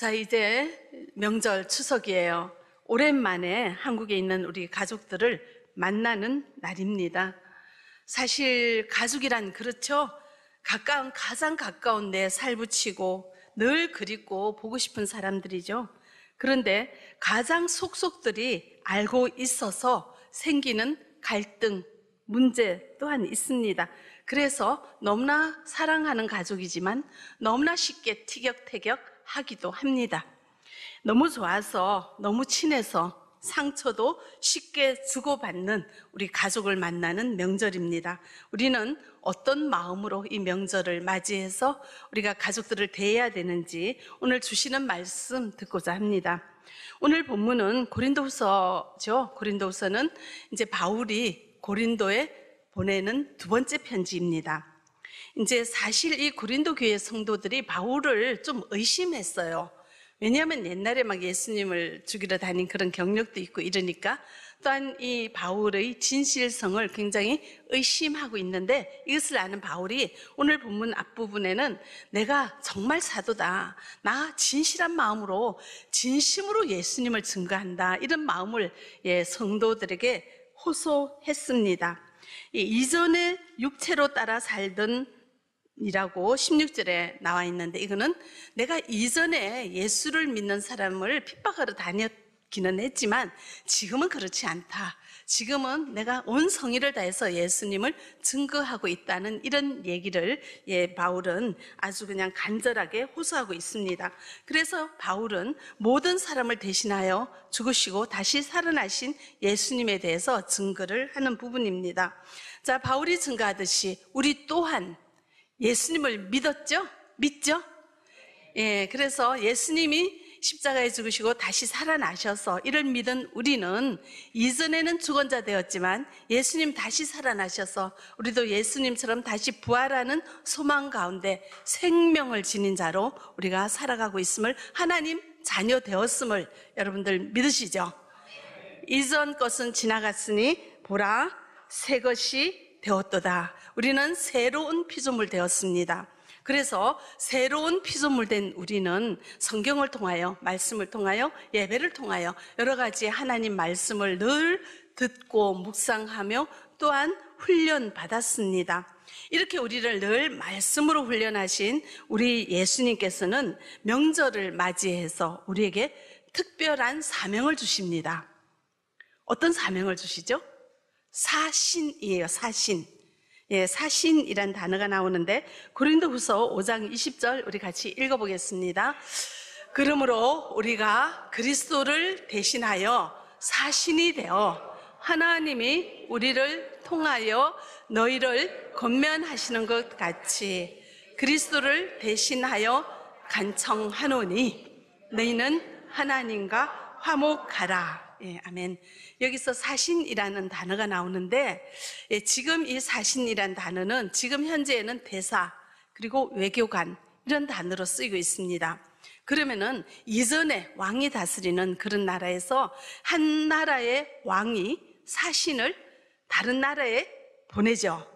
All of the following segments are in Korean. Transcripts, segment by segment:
자, 이제 명절 추석이에요. 오랜만에 한국에 있는 우리 가족들을 만나는 날입니다. 사실 가족이란 그렇죠? 가장 가까운 내 살붙이고 늘 그립고 보고 싶은 사람들이죠. 그런데 가장 속속들이 알고 있어서 생기는 갈등, 문제 또한 있습니다. 그래서 너무나 사랑하는 가족이지만 너무나 쉽게 티격태격 하기도 합니다. 너무 좋아서, 너무 친해서 상처도 쉽게 주고받는 우리 가족을 만나는 명절입니다. 우리는 어떤 마음으로 이 명절을 맞이해서 우리가 가족들을 대해야 되는지 오늘 주시는 말씀 듣고자 합니다. 오늘 본문은 고린도후서죠. 고린도후서는 이제 바울이 고린도에 보내는 두 번째 편지입니다. 이제 사실 이 고린도 교회 성도들이 바울을 좀 의심했어요. 왜냐하면 옛날에 막 예수님을 죽이러 다닌 그런 경력도 있고 이러니까, 또한 이 바울의 진실성을 굉장히 의심하고 있는데, 이것을 아는 바울이 오늘 본문 앞부분에는 내가 정말 사도다, 나 진실한 마음으로 진심으로 예수님을 증거한다, 이런 마음을 성도들에게 호소했습니다. 이전에 육체로 따라 살던 이라고 16절에 나와 있는데, 이거는 내가 이전에 예수를 믿는 사람을 핍박하러 다녔기는 했지만 지금은 그렇지 않다. 지금은 내가 온 성의를 다해서 예수님을 증거하고 있다는 이런 얘기를 바울은 아주 그냥 간절하게 호소하고 있습니다. 그래서 바울은 모든 사람을 대신하여 죽으시고 다시 살아나신 예수님에 대해서 증거를 하는 부분입니다. 자, 바울이 증거하듯이 우리 또한 예수님을 믿었죠? 믿죠? 그래서 예수님이 십자가에 죽으시고 다시 살아나셔서 이를 믿은 우리는 이전에는 죽은 자 되었지만 예수님 다시 살아나셔서 우리도 예수님처럼 다시 부활하는 소망 가운데 생명을 지닌 자로 우리가 살아가고 있음을, 하나님 자녀 되었음을 여러분들 믿으시죠? 이전 것은 지나갔으니 보라 새 것이 되었도다. 우리는 새로운 피조물 되었습니다. 그래서 새로운 피조물 된 우리는 성경을 통하여, 말씀을 통하여, 예배를 통하여 여러 가지 하나님 말씀을 늘 듣고 묵상하며 또한 훈련 받았습니다. 이렇게 우리를 늘 말씀으로 훈련하신 우리 예수님께서는 명절을 맞이해서 우리에게 특별한 사명을 주십니다. 어떤 사명을 주시죠? 사신이에요. 사신. 사신이란 단어가 나오는데 고린도후서 5장 20절 우리 같이 읽어보겠습니다. 그러므로 우리가 그리스도를 대신하여 사신이 되어 하나님이 우리를 통하여 너희를 권면하시는 것 같이 그리스도를 대신하여 간청하노니 너희는 하나님과 화목하라. 아멘. 여기서 사신이라는 단어가 나오는데, 지금 이 사신이라는 단어는 지금 현재에는 대사 그리고 외교관 이런 단어로 쓰이고 있습니다. 그러면은 이전에 왕이 다스리는 그런 나라에서 한 나라의 왕이 사신을 다른 나라에 보내죠.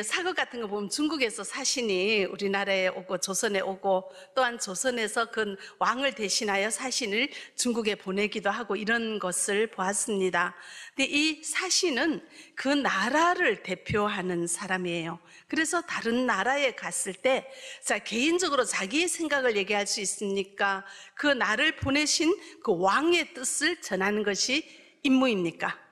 사극 같은 거 보면 중국에서 사신이 우리나라에 오고 조선에 오고, 또한 조선에서 그 왕을 대신하여 사신을 중국에 보내기도 하고 이런 것을 보았습니다. 근데 이 사신은 그 나라를 대표하는 사람이에요. 그래서 다른 나라에 갔을 때, 자, 개인적으로 자기의 생각을 얘기할 수 있습니까? 그 나를 보내신 그 왕의 뜻을 전하는 것이 임무입니까?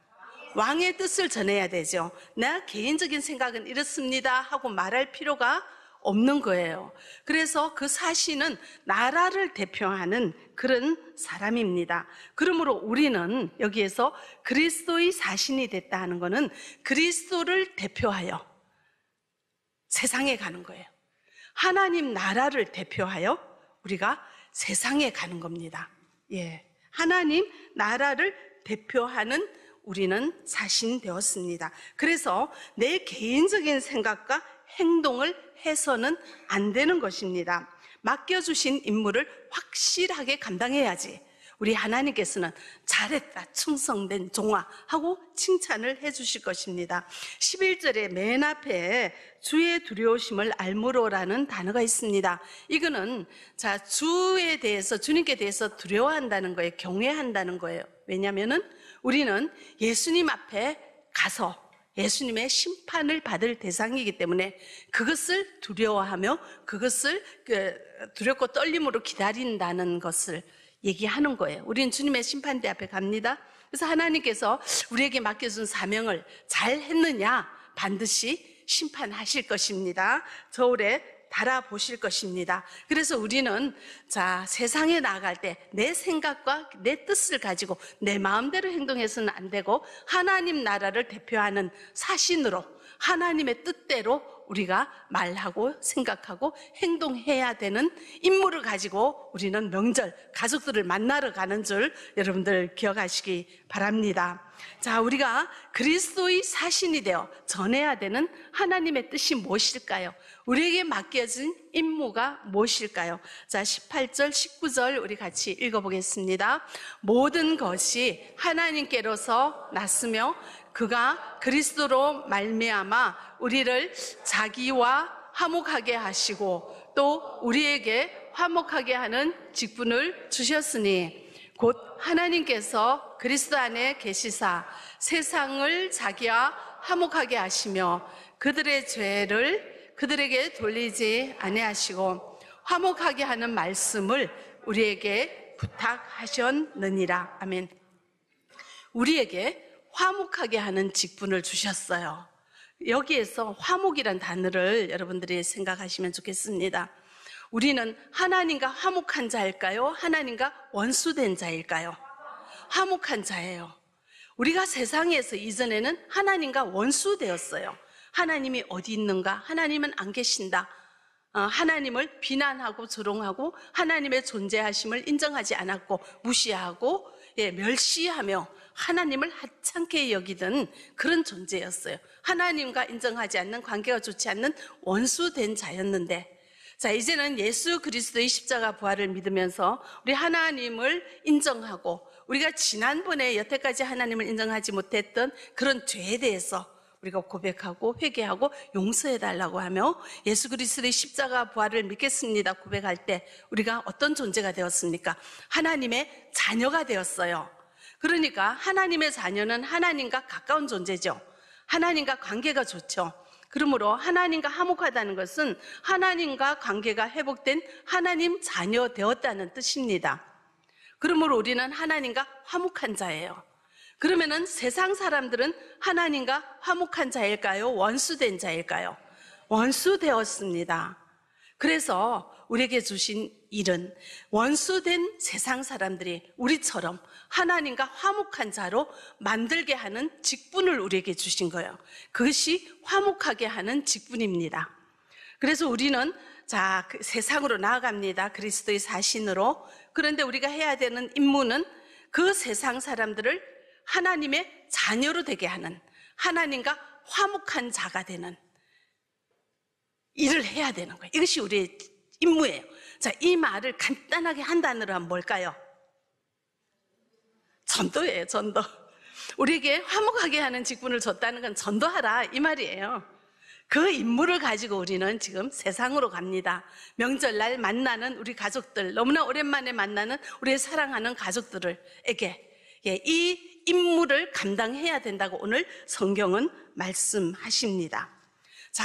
왕의 뜻을 전해야 되죠. 내 개인적인 생각은 이렇습니다 하고 말할 필요가 없는 거예요. 그래서 그 사신은 나라를 대표하는 그런 사람입니다. 그러므로 우리는 여기에서 그리스도의 사신이 됐다 하는 것은 그리스도를 대표하여 세상에 가는 거예요. 하나님 나라를 대표하여 우리가 세상에 가는 겁니다. 하나님 나라를 대표하는 우리는 사신 되었습니다. 그래서 내 개인적인 생각과 행동을 해서는 안 되는 것입니다. 맡겨주신 임무를 확실하게 감당해야지. 우리 하나님께서는 잘했다, 충성된 종아 하고 칭찬을 해주실 것입니다. 11절에 맨 앞에 주의 두려우심을 알므로라는 단어가 있습니다. 이거는 주에 대해서, 주님께 대해서 두려워한다는 거예요. 경외한다는 거예요. 왜냐하면은 우리는 예수님 앞에 가서 예수님의 심판을 받을 대상이기 때문에 그것을 두려워하며 그것을 두렵고 떨림으로 기다린다는 것을 얘기하는 거예요. 우리는 주님의 심판대 앞에 갑니다. 그래서 하나님께서 우리에게 맡겨준 사명을 잘 했느냐 반드시 심판하실 것입니다. 저울에 달아보실 것입니다. 그래서 우리는 세상에 나아갈 때 내 생각과 내 뜻을 가지고 내 마음대로 행동해서는 안 되고 하나님 나라를 대표하는 사신으로 하나님의 뜻대로 우리가 말하고 생각하고 행동해야 되는 임무를 가지고 우리는 명절 가족들을 만나러 가는 줄 여러분들 기억하시기 바랍니다. 우리가 그리스도의 사신이 되어 전해야 되는 하나님의 뜻이 무엇일까요? 우리에게 맡겨진 임무가 무엇일까요? 18절, 19절 우리 같이 읽어보겠습니다. 모든 것이 하나님께로서 났으며 그가 그리스도로 말미암아 우리를 자기와 화목하게 하시고 또 우리에게 화목하게 하는 직분을 주셨으니 곧 하나님께서 그리스도 안에 계시사 세상을 자기와 화목하게 하시며 그들의 죄를 그들에게 돌리지 아니하시고 화목하게 하는 말씀을 우리에게 부탁하셨느니라. 아멘. 우리에게 화목하게 하는 직분을 주셨어요. 여기에서 화목이란 단어를 여러분들이 생각하시면 좋겠습니다. 우리는 하나님과 화목한 자일까요? 하나님과 원수된 자일까요? 화목한 자예요. 우리가 세상에서 이전에는 하나님과 원수되었어요. 하나님이 어디 있는가? 하나님은 안 계신다. 하나님을 비난하고 조롱하고 하나님의 존재하심을 인정하지 않았고 무시하고 멸시하며 하나님을 하찮게 여기던 그런 존재였어요. 하나님과 인정하지 않는, 관계가 좋지 않는 원수된 자였는데 이제는 예수 그리스도의 십자가 부활을 믿으면서 우리 하나님을 인정하고 우리가 지난번에 여태까지 하나님을 인정하지 못했던 그런 죄에 대해서 우리가 고백하고 회개하고 용서해달라고 하며 예수 그리스도의 십자가 부활을 믿겠습니다 고백할 때 우리가 어떤 존재가 되었습니까? 하나님의 자녀가 되었어요. 그러니까 하나님의 자녀는 하나님과 가까운 존재죠. 하나님과 관계가 좋죠. 그러므로 하나님과 화목하다는 것은 하나님과 관계가 회복된 하나님 자녀 되었다는 뜻입니다. 그러므로 우리는 하나님과 화목한 자예요. 그러면은 세상 사람들은 하나님과 화목한 자일까요? 원수된 자일까요? 원수되었습니다. 그래서 우리에게 주신 일은 원수된 세상 사람들이 우리처럼 하나님과 화목한 자로 만들게 하는 직분을 우리에게 주신 거예요. 그것이 화목하게 하는 직분입니다. 그래서 우리는 세상으로 나아갑니다. 그리스도의 사신으로. 그런데 우리가 해야 되는 임무는 그 세상 사람들을 하나님의 자녀로 되게 하는, 하나님과 화목한 자가 되는 일을 해야 되는 거예요. 이것이 우리의 임무예요. 이 말을 간단하게 한 단어로 하면 뭘까요? 전도예요, 전도. 우리에게 화목하게 하는 직분을 줬다는 건 전도하라 이 말이에요. 그 임무를 가지고 우리는 지금 세상으로 갑니다. 명절날 만나는 우리 가족들, 너무나 오랜만에 만나는 우리의 사랑하는 가족들에게 이 임무를 감당해야 된다고 오늘 성경은 말씀하십니다.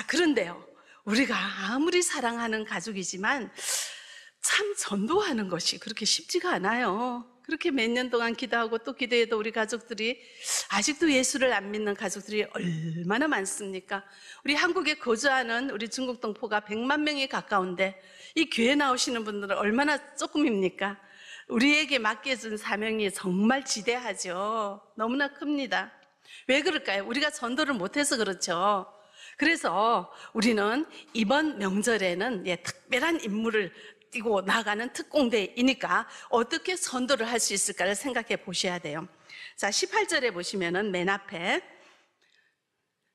그런데요, 우리가 아무리 사랑하는 가족이지만 참 전도하는 것이 그렇게 쉽지가 않아요. 그렇게 몇 년 동안 기도하고 또 기도해도 우리 가족들이 아직도 예수를 안 믿는 가족들이 얼마나 많습니까? 우리 한국에 거주하는 우리 중국 동포가 100만 명이 가까운데 이 교회 나오시는 분들은 얼마나 조금입니까? 우리에게 맡겨준 사명이 정말 지대하죠. 너무나 큽니다. 왜 그럴까요? 우리가 전도를 못해서 그렇죠. 그래서 우리는 이번 명절에는 특별한 임무를 띄고 나가는 특공대이니까 어떻게 전도를 할 수 있을까를 생각해 보셔야 돼요. 18절에 보시면은 맨 앞에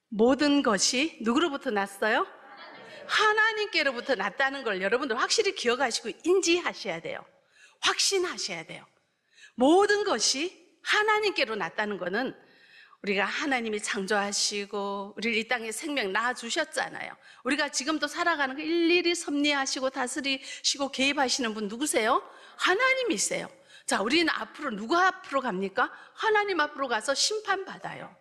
모든 것이 누구로부터 났어요? 하나님께로부터 났다는 걸 여러분들 확실히 기억하시고 인지하셔야 돼요. 확신하셔야 돼요. 모든 것이 하나님께로 났다는 것은 우리가 하나님이 창조하시고 우리를 이 땅에 생명 낳아주셨잖아요. 우리가 지금도 살아가는 거 일일이 섭리하시고 다스리시고 개입하시는 분 누구세요? 하나님이세요. 자, 우리는 앞으로 누구 앞으로 갑니까? 하나님 앞으로 가서 심판받아요.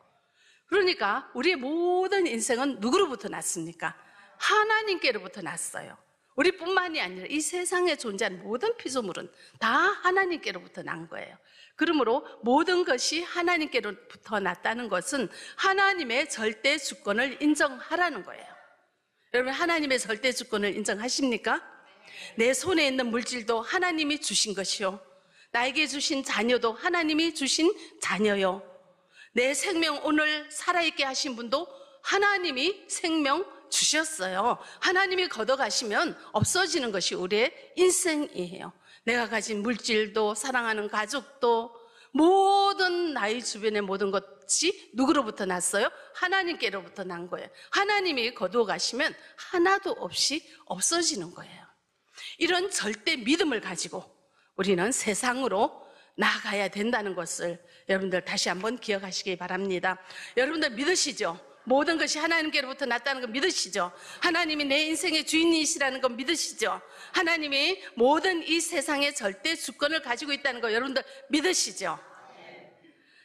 그러니까 우리의 모든 인생은 누구로부터 났습니까? 하나님께로부터 났어요. 우리뿐만이 아니라 이 세상에 존재하는 모든 피조물은 다 하나님께로부터 난 거예요. 그러므로 모든 것이 하나님께로부터 났다는 것은 하나님의 절대 주권을 인정하라는 거예요. 여러분, 하나님의 절대 주권을 인정하십니까? 내 손에 있는 물질도 하나님이 주신 것이요, 나에게 주신 자녀도 하나님이 주신 자녀요, 내 생명 오늘 살아있게 하신 분도 하나님이 생명 주셨어요. 하나님이 걷어가시면 없어지는 것이 우리의 인생이에요. 내가 가진 물질도, 사랑하는 가족도, 모든 나의 주변의 모든 것이 누구로부터 났어요? 하나님께로부터 난 거예요. 하나님이 거두어 가시면 하나도 없이 없어지는 거예요. 이런 절대 믿음을 가지고 우리는 세상으로 나아가야 된다는 것을 여러분들 다시 한번 기억하시기 바랍니다. 여러분들 믿으시죠? 모든 것이 하나님께로부터 났다는 거 믿으시죠? 하나님이 내 인생의 주인이시라는 거 믿으시죠? 하나님이 모든 이 세상의 절대 주권을 가지고 있다는 거 여러분들 믿으시죠?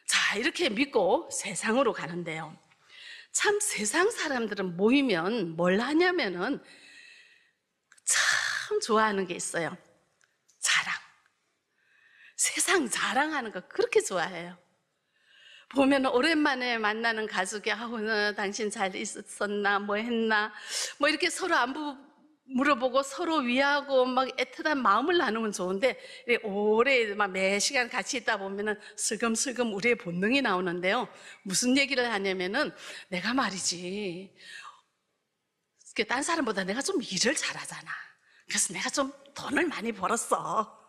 자, 이렇게 믿고 세상으로 가는데요, 참 세상 사람들은 모이면 뭘 하냐면은 참 좋아하는 게 있어요. 자랑. 세상 자랑하는 거 그렇게 좋아해요. 보면 오랜만에 만나는 가족이 오늘 당신 잘 있었나, 뭐 했나, 뭐 이렇게 서로 안부 물어보고 서로 위하고 막 애틋한 마음을 나누면 좋은데, 오래 막 매 시간 같이 있다 보면은 슬금슬금 우리의 본능이 나오는데요, 무슨 얘기를 하냐면은 내가 말이지 딴 사람보다 내가 좀 일을 잘하잖아. 그래서 내가 좀 돈을 많이 벌었어.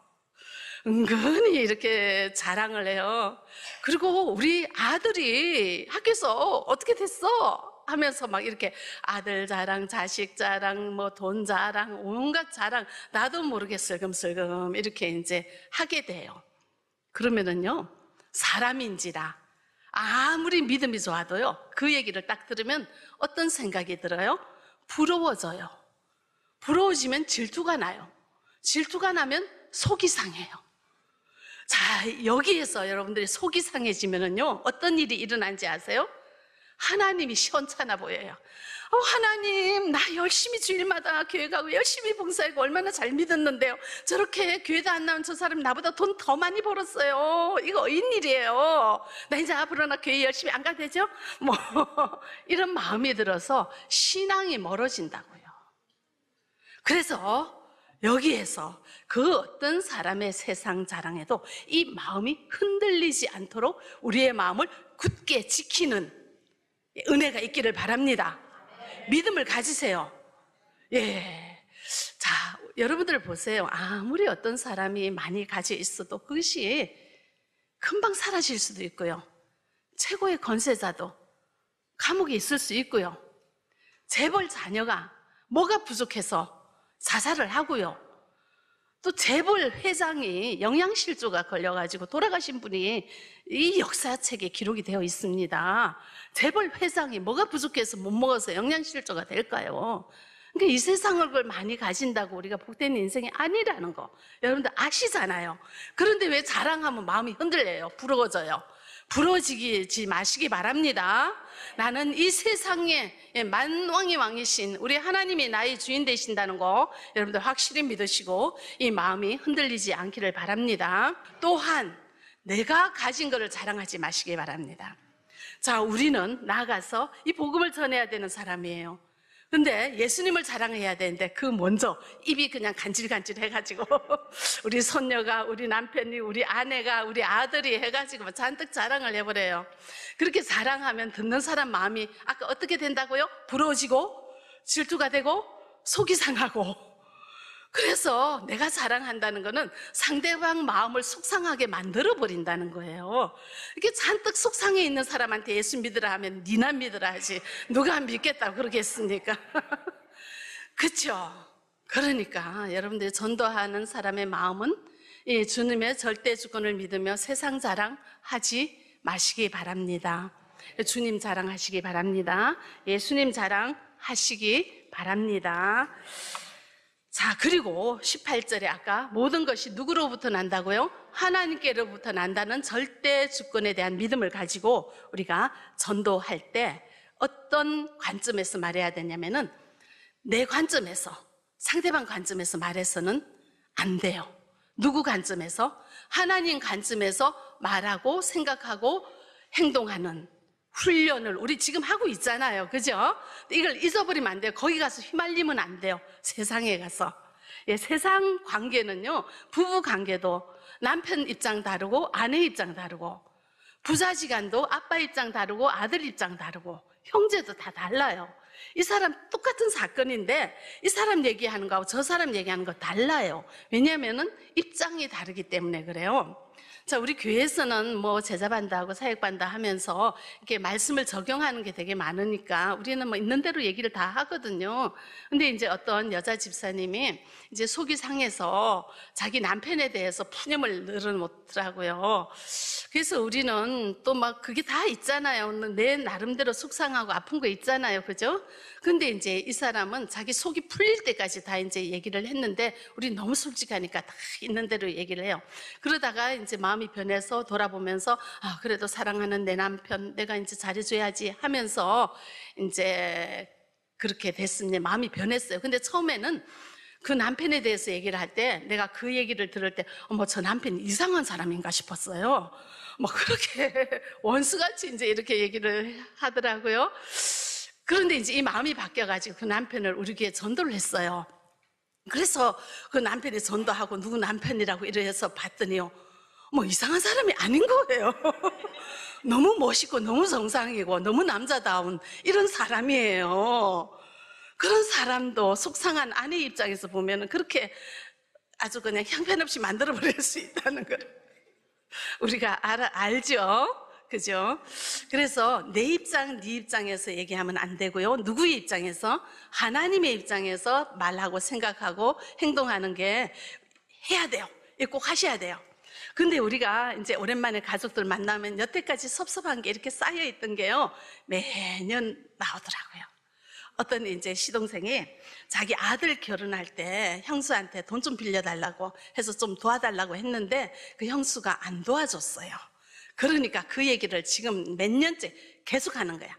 은근히 이렇게 자랑을 해요. 그리고 우리 아들이 학교에서 어떻게 됐어? 하면서 막 이렇게 아들 자랑, 자식 자랑, 뭐 돈 자랑, 온갖 자랑, 나도 모르게 슬금슬금 이렇게 이제 하게 돼요. 그러면은요, 사람인지라 아무리 믿음이 좋아도요, 그 얘기를 딱 들으면 어떤 생각이 들어요? 부러워져요. 부러워지면 질투가 나요. 질투가 나면 속이 상해요. 자, 여기에서 여러분들이 속이 상해지면은요, 어떤 일이 일어난지 아세요? 하나님이 시원찮아 보여요. 하나님, 나 열심히 주일마다 교회 가고 열심히 봉사하고 얼마나 잘 믿었는데요, 저렇게 교회도 안 나온 저 사람 나보다 돈 더 많이 벌었어요. 이거 웬일이에요? 나 이제 앞으로 나 교회 열심히 안 가도 되죠? 뭐 이런 마음이 들어서 신앙이 멀어진다고요. 그래서 여기에서 그 어떤 사람의 세상 자랑에도 이 마음이 흔들리지 않도록 우리의 마음을 굳게 지키는 은혜가 있기를 바랍니다. 믿음을 가지세요. 예. 자, 여러분들 보세요. 아무리 어떤 사람이 많이 가지고 있어도 그것이 금방 사라질 수도 있고요, 최고의 권세자도 감옥에 있을 수 있고요, 재벌 자녀가 뭐가 부족해서 자살을 하고요, 또 재벌 회장이 영양실조가 걸려가지고 돌아가신 분이 이 역사책에 기록이 되어 있습니다. 재벌 회장이 뭐가 부족해서 못 먹어서 영양실조가 될까요? 그러니까 이 세상을 많이 가진다고 우리가 복된 인생이 아니라는 거 여러분들 아시잖아요. 그런데 왜 자랑하면 마음이 흔들려요? 부러워져요. 부러워지지 마시기 바랍니다. 나는 이 세상에 만왕의 왕이신 우리 하나님이 나의 주인 되신다는 거 여러분들 확실히 믿으시고 이 마음이 흔들리지 않기를 바랍니다. 또한 내가 가진 것을 자랑하지 마시기 바랍니다. 자, 우리는 나아가서 이 복음을 전해야 되는 사람이에요. 근데 예수님을 자랑해야 되는데 그 먼저 입이 그냥 간질간질 해가지고 우리 손녀가, 우리 남편이, 우리 아내가, 우리 아들이 해가지고 잔뜩 자랑을 해버려요. 그렇게 자랑하면 듣는 사람 마음이 아까 어떻게 된다고요? 부러워지고 질투가 되고 속이 상하고, 그래서 내가 자랑한다는 거는 상대방 마음을 속상하게 만들어버린다는 거예요. 이렇게 잔뜩 속상해 있는 사람한테 예수 믿으라 하면 니나 믿으라 하지 누가 믿겠다고 그러겠습니까? 그렇죠? 그러니까 여러분들이 전도하는 사람의 마음은 예, 주님의 절대 주권을 믿으며 세상 자랑하지 마시기 바랍니다. 주님 자랑하시기 바랍니다. 예수님 자랑하시기 바랍니다. 자, 그리고 18절에 아까 모든 것이 누구로부터 난다고요? 하나님께로부터 난다는 절대 주권에 대한 믿음을 가지고 우리가 전도할 때 어떤 관점에서 말해야 되냐면은 내 관점에서, 상대방 관점에서 말해서는 안 돼요. 누구 관점에서? 하나님 관점에서 말하고 생각하고 행동하는 훈련을 우리 지금 하고 있잖아요. 그죠? 이걸 잊어버리면 안 돼요. 거기 가서 휘말리면 안 돼요. 세상에 가서. 예, 세상 관계는요, 부부 관계도 남편 입장 다르고 아내 입장 다르고, 부자지간도 아빠 입장 다르고 아들 입장 다르고, 형제도 다 달라요. 이 사람 똑같은 사건인데 이 사람 얘기하는 거하고 저 사람 얘기하는 거 달라요. 왜냐하면은 입장이 다르기 때문에 그래요. 자, 우리 교회에서는 뭐 제자반다하고 사역반다 하면서 이렇게 말씀을 적용하는 게 되게 많으니까 우리는 뭐 있는 대로 얘기를 다 하거든요. 근데 이제 어떤 여자 집사님이 이제 속이 상해서 자기 남편에 대해서 푸념을 늘어놓더라고요. 그래서 우리는 또 막 그게 다 있잖아요. 내 나름대로 속상하고 아픈 거 있잖아요. 그죠? 근데 이제 이 사람은 자기 속이 풀릴 때까지 다 이제 얘기를 했는데 우리 너무 솔직하니까 다 있는 대로 얘기를 해요. 그러다가 이제 마음이 변해서 돌아보면서 아, 그래도 사랑하는 내 남편 내가 이제 잘해줘야지 하면서 이제 그렇게 됐으니 마음이 변했어요. 근데 처음에는 그 남편에 대해서 얘기를 할 때 내가 그 얘기를 들을 때 어머 저 남편 이상한 사람인가 싶었어요. 뭐 그렇게 원수같이 이제 이렇게 얘기를 하더라고요. 그런데 이제 이 마음이 바뀌어가지고 그 남편을 우리 교회에 전도를 했어요. 그래서 그 남편이 전도하고 누구 남편이라고 이래서 봤더니요, 뭐 이상한 사람이 아닌 거예요. 너무 멋있고 너무 정상이고 너무 남자다운 이런 사람이에요. 그런 사람도 속상한 아내 입장에서 보면 그렇게 아주 그냥 형편없이 만들어버릴 수 있다는 걸 우리가 알죠? 그죠? 그래서 내 입장, 네 입장에서 얘기하면 안 되고요. 누구의 입장에서? 하나님의 입장에서 말하고 생각하고 행동하는 게 해야 돼요. 이거 꼭 하셔야 돼요. 근데 우리가 이제 오랜만에 가족들 만나면 여태까지 섭섭한 게 이렇게 쌓여있던 게요, 매년 나오더라고요. 어떤 이제 시동생이 자기 아들 결혼할 때 형수한테 돈 좀 빌려달라고 해서 좀 도와달라고 했는데 그 형수가 안 도와줬어요. 그러니까 그 얘기를 지금 몇 년째 계속 하는 거야.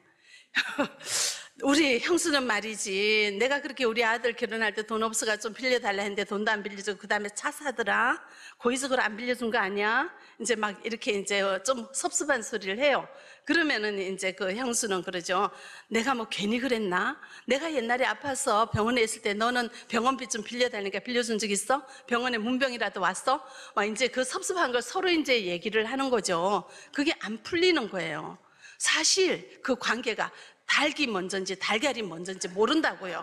우리 형수는 말이지 내가 그렇게 우리 아들 결혼할 때 돈 없어가 좀 빌려달라 했는데 돈도 안 빌려주고 그 다음에 차 사더라. 고의적으로 안 빌려준 거 아니야? 이제 막 이렇게 이제 좀 섭섭한 소리를 해요. 그러면은 이제 그 형수는 그러죠. 내가 뭐 괜히 그랬나? 내가 옛날에 아파서 병원에 있을 때 너는 병원비 좀 빌려달라니까 빌려준 적 있어? 병원에 문병이라도 왔어? 막 이제 그 섭섭한 걸 서로 이제 얘기를 하는 거죠. 그게 안 풀리는 거예요. 사실 그 관계가 닭이 먼저인지 달걀이 먼저인지 모른다고요.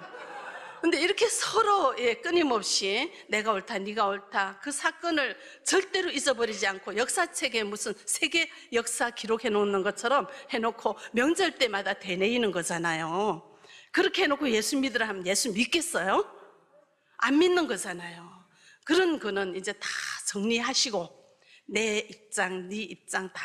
근데 이렇게 서로 끊임없이 내가 옳다 네가 옳다 그 사건을 절대로 잊어버리지 않고 역사책에 무슨 세계 역사 기록해 놓는 것처럼 해놓고 명절 때마다 되뇌이는 거잖아요. 그렇게 해놓고 예수 믿으라 하면 예수 믿겠어요? 안 믿는 거잖아요. 그런 거는 이제 다 정리하시고 내 입장, 네 입장 다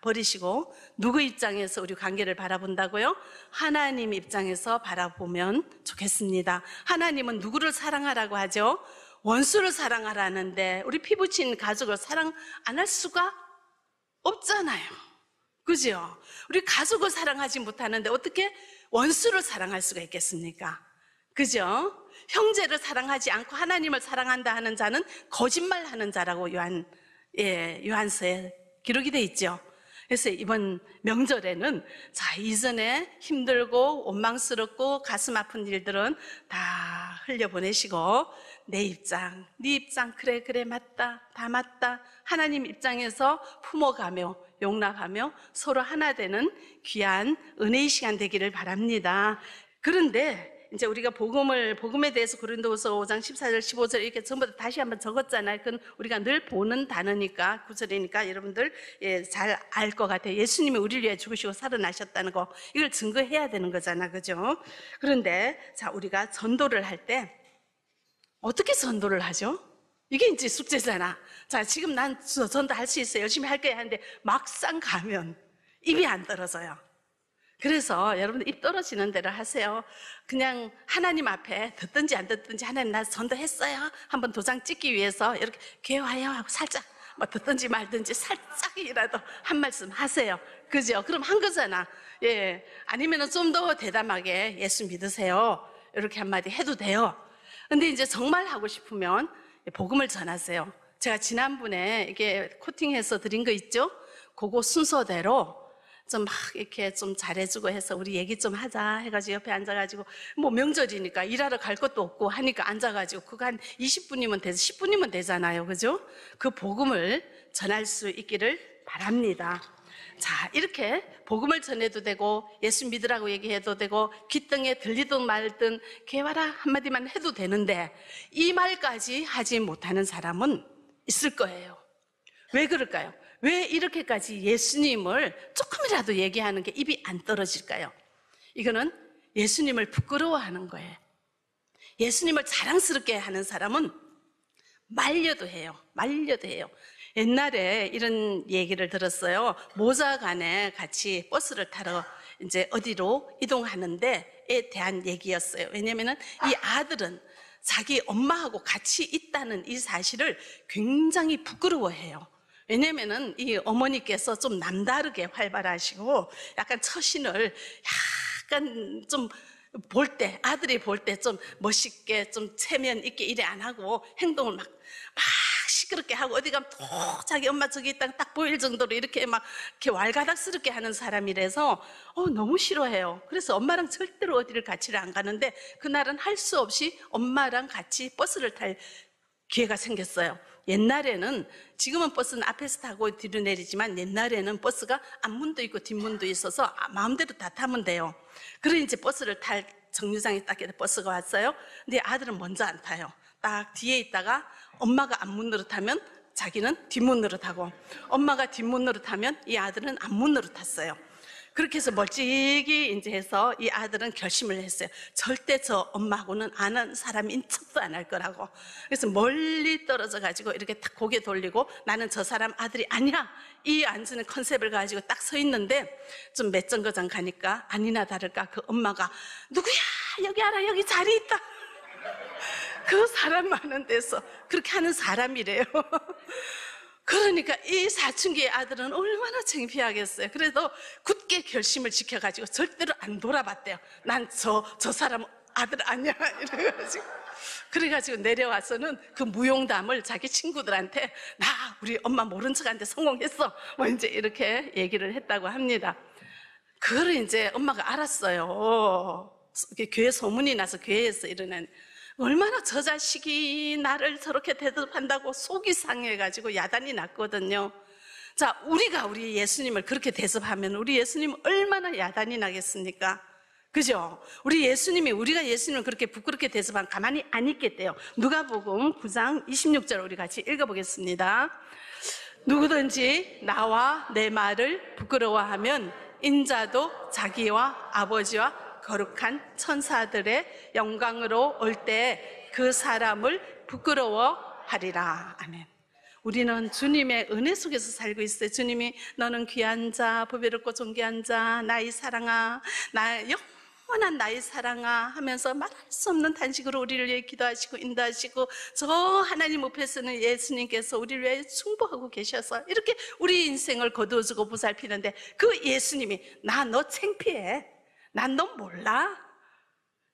버리시고 누구 입장에서 우리 관계를 바라본다고요? 하나님 입장에서 바라보면 좋겠습니다. 하나님은 누구를 사랑하라고 하죠? 원수를 사랑하라는데 우리 피부친 가족을 사랑 안 할 수가 없잖아요. 그죠? 우리 가족을 사랑하지 못하는데 어떻게 원수를 사랑할 수가 있겠습니까? 그죠? 형제를 사랑하지 않고 하나님을 사랑한다 하는 자는 거짓말하는 자라고 요한서에 기록이 돼 있죠. 그래서 이번 명절에는 자, 이전에 힘들고 원망스럽고 가슴 아픈 일들은 다 흘려보내시고 내 입장, 네 입장, 그래 맞다, 다 맞다 하나님 입장에서 품어가며 용납하며 서로 하나 되는 귀한 은혜의 시간 되기를 바랍니다. 그런데 이제 우리가 복음에 대해서 고린도후서 5장 14절 15절 이렇게 전부 다 다시 한번 적었잖아요. 그건 우리가 늘 보는 단어니까 구절이니까 여러분들 잘 알 것 같아요. 예수님이 우리를 위해 죽으시고 살아나셨다는 거 이걸 증거해야 되는 거잖아, 그죠? 그런데 자, 우리가 전도를 할 때 어떻게 전도를 하죠? 이게 이제 숙제잖아. 자, 지금 난 전도할 수 있어요. 열심히 할 거야 하는데 막상 가면 입이 안 떨어져요. 그래서 여러분들 입 떨어지는 대로 하세요. 그냥 하나님 앞에 듣든지 안 듣든지 하나님 나 전도했어요. 한번 도장 찍기 위해서 이렇게 개화요 하고 살짝 뭐 듣든지 말든지 살짝이라도 한 말씀 하세요. 그죠? 그럼 한 거잖아. 예. 아니면은 좀 더 대담하게 예수 믿으세요. 이렇게 한마디 해도 돼요. 근데 이제 정말 하고 싶으면 복음을 전하세요. 제가 지난번에 이게 코팅해서 드린 거 있죠? 그거 순서대로 좀 막 이렇게 좀 잘해주고 해서 우리 얘기 좀 하자 해가지고 옆에 앉아가지고 뭐 명절이니까 일하러 갈 것도 없고 하니까 앉아가지고 그거 한 20분이면 돼서 10분이면 되잖아요. 그죠? 그 복음을 전할 수 있기를 바랍니다. 자, 이렇게 복음을 전해도 되고 예수 믿으라고 얘기해도 되고 귀등에 들리든 말든 개와라 한마디만 해도 되는데 이 말까지 하지 못하는 사람은 있을 거예요. 왜 그럴까요? 왜 이렇게까지 예수님을 조금이라도 얘기하는 게 입이 안 떨어질까요? 이거는 예수님을 부끄러워하는 거예요. 예수님을 자랑스럽게 하는 사람은 말려도 해요. 말려도 해요. 옛날에 이런 얘기를 들었어요. 모자간에 같이 버스를 타러 이제 어디로 이동하는데에 대한 얘기였어요. 왜냐면은 이 아들은 자기 엄마하고 같이 있다는 이 사실을 굉장히 부끄러워해요. 왜냐면은 이 어머니께서 좀 남다르게 활발하시고 약간 처신을 약간 좀 볼 때, 아들이 볼 때 좀 멋있게 좀 체면 있게 이래 안 하고 행동을 막 시끄럽게 하고 어디 가면 또 자기 엄마 저기 있다 딱 보일 정도로 이렇게 막 이렇게 왈가닥스럽게 하는 사람이라서 너무 싫어해요. 그래서 엄마랑 절대로 어디를 같이 안 가는데 그날은 할 수 없이 엄마랑 같이 버스를 탈 기회가 생겼어요. 옛날에는 지금은 버스는 앞에서 타고 뒤로 내리지만 옛날에는 버스가 앞문도 있고 뒷문도 있어서 마음대로 다 타면 돼요. 그래 이제 버스를 탈 정류장에 딱 버스가 왔어요. 근데 아들은 먼저 안 타요. 딱 뒤에 있다가 엄마가 앞문으로 타면 자기는 뒷문으로 타고 엄마가 뒷문으로 타면 이 아들은 앞문으로 탔어요. 그렇게 해서 멀찍이 이제 해서 이 아들은 결심을 했어요. 절대 저 엄마하고는 아는 사람인 척도 안 할 거라고. 그래서 멀리 떨어져 가지고 이렇게 딱 고개 돌리고 나는 저 사람 아들이 아니야. 이 앉는 컨셉을 가지고 딱 서 있는데 좀 몇 정거장 가니까 아니나 다를까 그 엄마가 누구야? 여기 알아. 여기 자리 있다. 그 사람 많은 데서 그렇게 하는 사람이래요. 그러니까 이 사춘기의 아들은 얼마나 창피하겠어요. 그래도 굳게 결심을 지켜가지고 절대로 안 돌아봤대요. 난 저 사람 아들 아니야 이래가지고 그래가지고 내려와서는 그 무용담을 자기 친구들한테 나 우리 엄마 모른 척한테 성공했어 뭐 이제 이렇게 얘기를 했다고 합니다. 그걸 이제 엄마가 알았어요. 교회 소문이 나서 교회에서 일어난 얼마나 저 자식이 나를 저렇게 대접한다고 속이 상해가지고 야단이 났거든요. 자, 우리가 우리 예수님을 그렇게 대접하면 우리 예수님 얼마나 야단이 나겠습니까? 그죠? 우리가 예수님을 그렇게 부끄럽게 대접하면 가만히 안 있겠대요. 누가복음 9장 26절 우리 같이 읽어보겠습니다. 누구든지 나와 내 말을 부끄러워하면 인자도 자기와 아버지와 거룩한 천사들의 영광으로 올 때 그 사람을 부끄러워하리라. 아멘. 우리는 주님의 은혜 속에서 살고 있어요. 주님이 너는 귀한 자, 보배롭고 존귀한 자, 나의 사랑아, 나 영원한 나의 사랑아 하면서 말할 수 없는 탄식으로 우리를 위해 기도하시고 인도하시고 저 하나님 앞에서는 예수님께서 우리를 위해 충보하고 계셔서 이렇게 우리 인생을 거두어주고 보살피는데 그 예수님이 나 너 창피해. 난 너 몰라?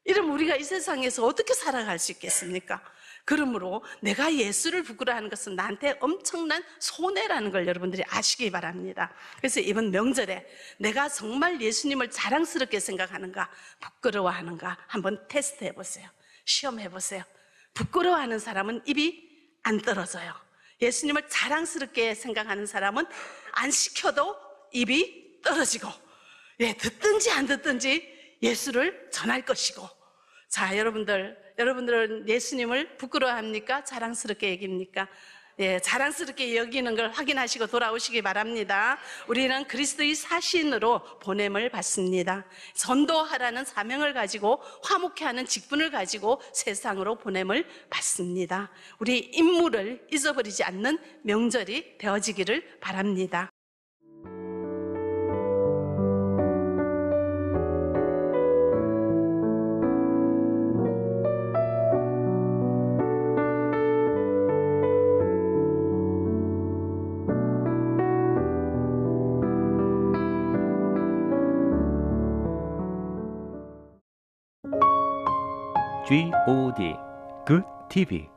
이러면 우리가 이 세상에서 어떻게 살아갈 수 있겠습니까? 그러므로 내가 예수를 부끄러워하는 것은 나한테 엄청난 손해라는 걸 여러분들이 아시기 바랍니다. 그래서 이번 명절에 내가 정말 예수님을 자랑스럽게 생각하는가 부끄러워하는가 한번 테스트 해보세요. 시험해보세요. 부끄러워하는 사람은 입이 안 떨어져요. 예수님을 자랑스럽게 생각하는 사람은 안 시켜도 입이 떨어지고 듣든지 안 듣든지 예수를 전할 것이고. 자, 여러분들은 예수님을 부끄러워합니까? 자랑스럽게 얘기합니까? 자랑스럽게 여기는 걸 확인하시고 돌아오시기 바랍니다. 우리는 그리스도의 사신으로 보냄을 받습니다. 전도하라는 사명을 가지고 화목케 하는 직분을 가지고 세상으로 보냄을 받습니다. 우리 임무를 잊어버리지 않는 명절이 되어지기를 바랍니다. GOD Good TV